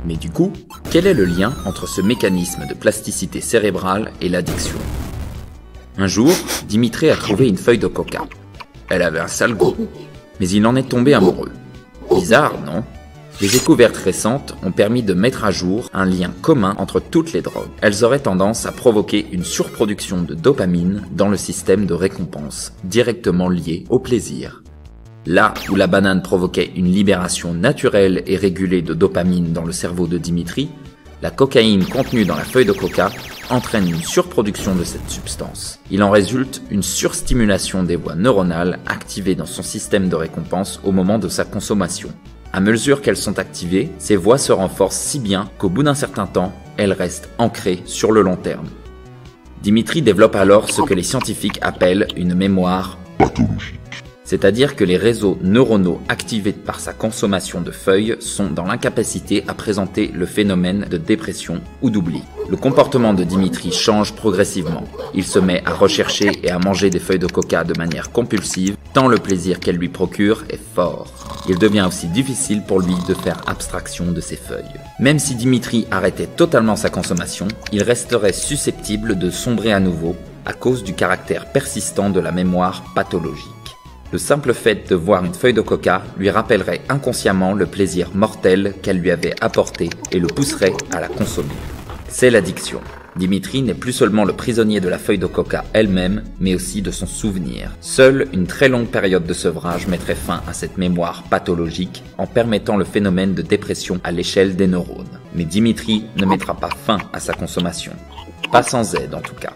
Mais du coup, quel est le lien entre ce mécanisme de plasticité cérébrale et l'addiction? Un jour, Dimitri a trouvé une feuille de coca. Elle avait un sale goût, mais il en est tombé amoureux. Bizarre, non? Les découvertes récentes ont permis de mettre à jour un lien commun entre toutes les drogues. Elles auraient tendance à provoquer une surproduction de dopamine dans le système de récompense, directement lié au plaisir. Là où la banane provoquait une libération naturelle et régulée de dopamine dans le cerveau de Dimitri, la cocaïne contenue dans la feuille de coca entraîne une surproduction de cette substance. Il en résulte une surstimulation des voies neuronales activées dans son système de récompense au moment de sa consommation. À mesure qu'elles sont activées, ces voies se renforcent si bien qu'au bout d'un certain temps, elles restent ancrées sur le long terme. Dimitri développe alors ce que les scientifiques appellent une mémoire pathologique. C'est-à-dire que les réseaux neuronaux activés par sa consommation de feuilles sont dans l'incapacité à présenter le phénomène de dépression ou d'oubli. Le comportement de Dimitri change progressivement. Il se met à rechercher et à manger des feuilles de coca de manière compulsive, tant le plaisir qu'elles lui procurent est fort. Il devient aussi difficile pour lui de faire abstraction de ces feuilles. Même si Dimitri arrêtait totalement sa consommation, il resterait susceptible de sombrer à nouveau à cause du caractère persistant de la mémoire pathologique. Le simple fait de voir une feuille de coca lui rappellerait inconsciemment le plaisir mortel qu'elle lui avait apporté et le pousserait à la consommer. C'est l'addiction. Dimitri n'est plus seulement le prisonnier de la feuille de coca elle-même, mais aussi de son souvenir. Seule une très longue période de sevrage mettrait fin à cette mémoire pathologique en permettant le phénomène de dépression à l'échelle des neurones. Mais Dimitri ne mettra pas fin à sa consommation. Pas sans aide en tout cas.